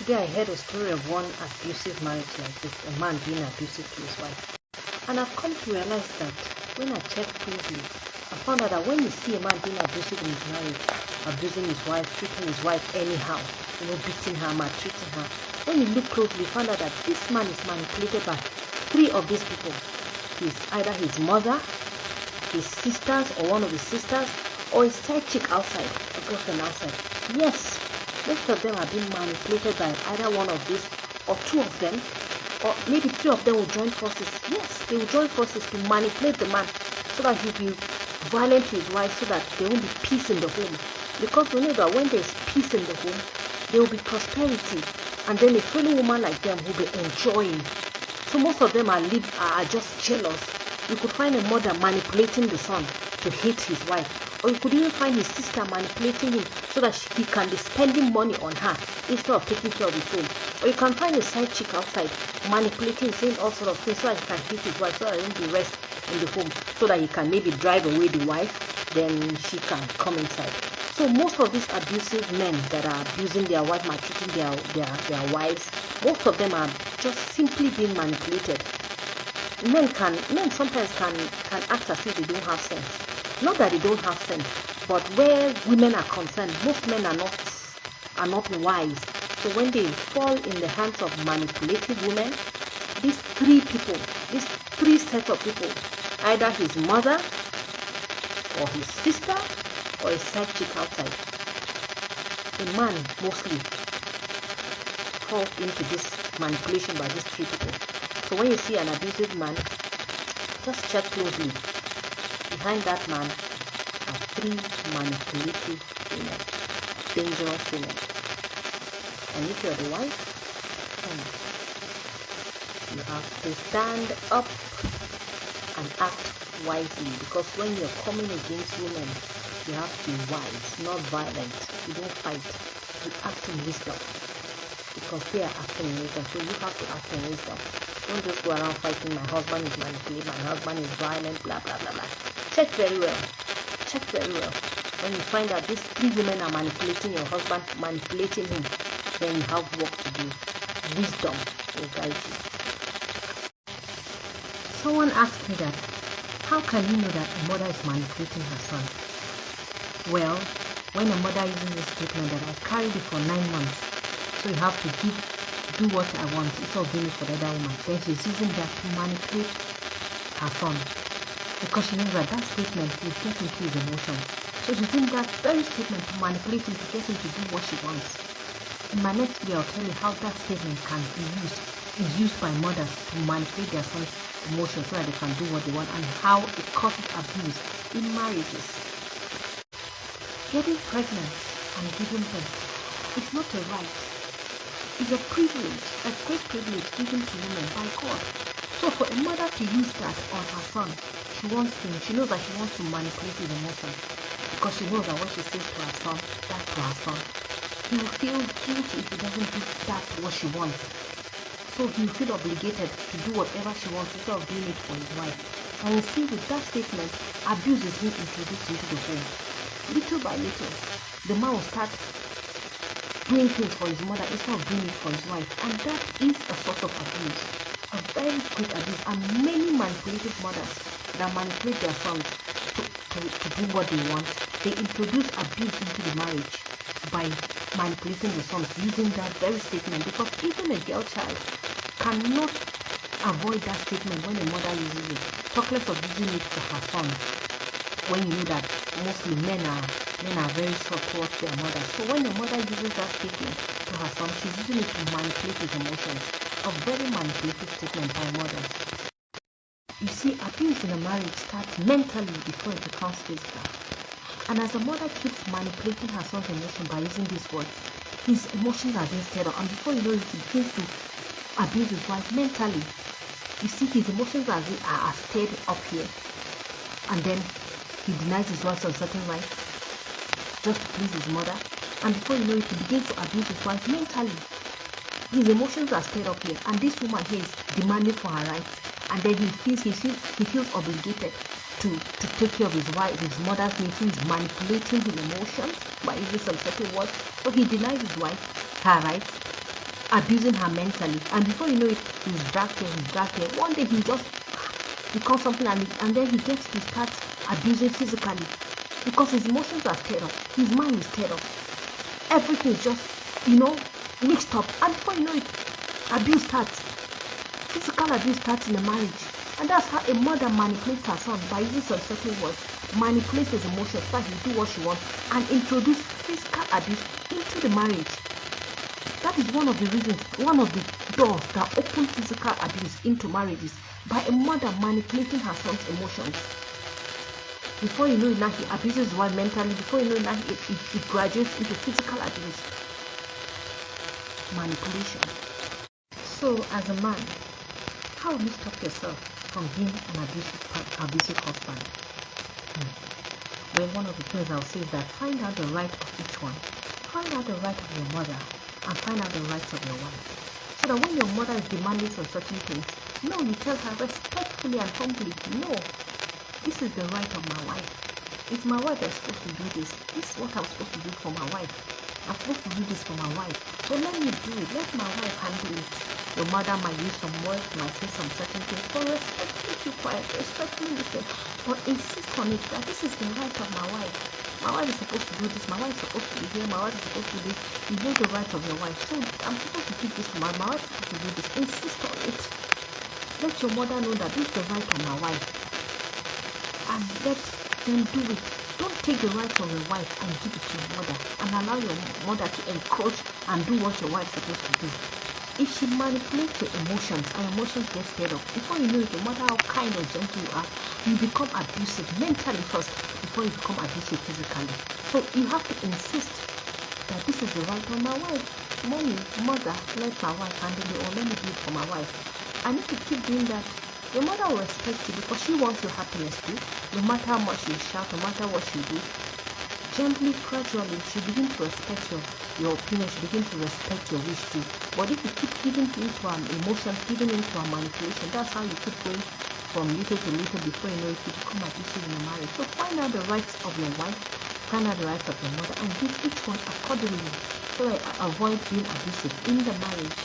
Today I heard a story of one abusive marriage like this, a man being abusive to his wife. And I've come to realize that when I check closely, I found out that when you see a man being abusive in his marriage, abusing his wife, treating his wife anyhow, beating her, maltreating her, when you look closely, you find out that this man is manipulated by three of these people. He's either his mother, his sisters, or one of his sisters, or his side chick outside, a girlfriend outside. Yes, most of them are being manipulated by either one of these, or two of them, or maybe three of them will join forces. Yes, they will join forces to manipulate the man so that he'll be violent to his wife, so that there won't be peace in the home. Because we know that when there's peace in the home, there will be prosperity, and then a fellow woman like them will be enjoying. So most of them are just jealous. You could find a mother manipulating the son to hate his wife, or you could even find his sister manipulating him so that he can be spending money on her instead of taking care of his home. Or you can find a side chick outside manipulating, saying all sorts of things so that he can hate his wife, so that there won't be rest in the home, so that he can maybe drive away the wife, then she can come inside. So most of these abusive men that are abusing their wife, maltreating their wives, most of them are just simply being manipulated. Men sometimes can act as if they don't have sense. Not that they don't have sense, but where women are concerned, most men are not wise. So when they fall in the hands of manipulative women, these three sets of people, either his mother or his sister or a side chick outside, the man mostly falls into this manipulation by these three people. So when you see an abusive man, just check closely. Behind that man are three manipulative women, dangerous women. And if you're the wife, you have to stand up and act wisely, because when you're coming against women, you have to be wise, not violent. You don't fight, you act in wisdom, because they are acting in wisdom. So you have to act in wisdom. Don't just go around fighting, my husband is manipulating, my husband is violent, blah blah blah blah. Check very well. When you find out these three women are manipulating your husband, manipulating him, then you have work to do. Wisdom will guide you. Someone asked me that, how can you know that a mother is manipulating her son? Well, when a mother uses this statement that I carried it for 9 months, so you have to do what I want instead of doing it for the other woman, then she's using that to manipulate her son, because she knows that statement will get into his emotions. So she's using that very statement to manipulate him to get him to do what she wants. In my next video, I'll tell you how that statement is used by mothers to manipulate their son's emotions so that they can do what they want, and how it causes abuse in marriages. Getting pregnant and giving birth, it's not a right. It's a privilege, a great privilege given to women by God. So for a mother to use that on her son, she knows that she wants to manipulate his emotions, because she knows that what she says to her son, he will feel guilty if he doesn't do that what she wants. So he will feel obligated to do whatever she wants instead of doing it for his wife. And you see, with that statement, abuse is being introduced into the home. Little by little, the man will start doing things for his mother instead of doing it for his wife. And that is a source of abuse, a very great abuse. And many manipulative mothers that manipulate their sons to do what they want, they introduce abuse into the marriage by manipulating the sons using that very statement, because even a girl child cannot avoid that statement when a mother uses it, talk less of using it for her son, when you know that mostly men are very soft towards their mother. So when a mother uses that statement to her son, she's using it to manipulate his emotions. A very manipulative statement by mothers. You see, abuse in a marriage starts mentally before it becomes physical. And as a mother keeps manipulating her son's emotion by using these words, his emotions are being stirred up, and before you know it, he begins to abuse his wife mentally. You see, his emotions are stirred up here, and then he denies his wife some certain rights just to please his mother, and before you know it, he begins to abuse his wife mentally. His emotions are stirred up here, and this woman here is demanding for her rights, and then he feels obligated to take care of his wife, his mother's needs. He is manipulating his emotions by using some certain words. So he denies his wife her rights, abusing her mentally, and before you know it, he's dragged here. One day he just becomes something, and then he gets to start abusing physically because his emotions are stirred up, his mind is stirred up, everything is just, mixed up, and before you know it, abuse starts. Physical abuse starts in a marriage, and that's how a mother manipulates her son by using some certain words, manipulates his emotions so that he do what she wants, and introduce physical abuse into the marriage. That is one of the reasons, one of the doors that open physical abuse into marriages, by a mother manipulating her son's emotions. Before you know it, now he abuses his wife mentally. Before you know it, now it graduates into physical abuse. Manipulation. So, as a man, how will you stop yourself from being an abusive husband? Well, one of the things I'll say is that find out the right of each one. Find out the right of your mother, and find out the rights of your wife. So that when your mother is demanding some certain things, no, you tell her respectfully and humbly, no, this is the right of my wife. It's my wife that's supposed to do this. This is what I'm supposed to do for my wife. I'm supposed to do this for my wife. So let me do it. Let my wife handle it. Your mother might use some words, might say some certain things, but respectfully keep quiet, respectfully listen, but insist on it that this is the right of my wife. My wife is supposed to do this. My wife is supposed to be here. My wife is supposed to do this. You know the rights of your wife. So I'm supposed to keep this to my wife is supposed to do this. Insist on it. Let your mother know that this is the right of my wife. And let them do it. Don't take the rights of your wife and give it to your mother and allow your mother to encroach and do what your wife is supposed to do. If she manipulates your emotions and emotions get stirred up, before you know it, no matter how kind or gentle you are, you become abusive mentally first before you become abusive physically. So you have to insist that this is the right of my wife. Mommy, mother, let my wife handle it, or let me do it for my wife. And if you keep doing that, your mother will respect you because she wants your happiness too. No matter how much you shout, no matter what you do, gently, gradually, she begin to respect your opinion, she begin to respect your wish too. But if you keep giving into emotions, giving into manipulation, that's how you keep going from little to little. Before you know it, you become abusive in your marriage. So find out the rights of your wife, find out the rights of your mother, and give each one accordingly so that avoid being abusive in the marriage.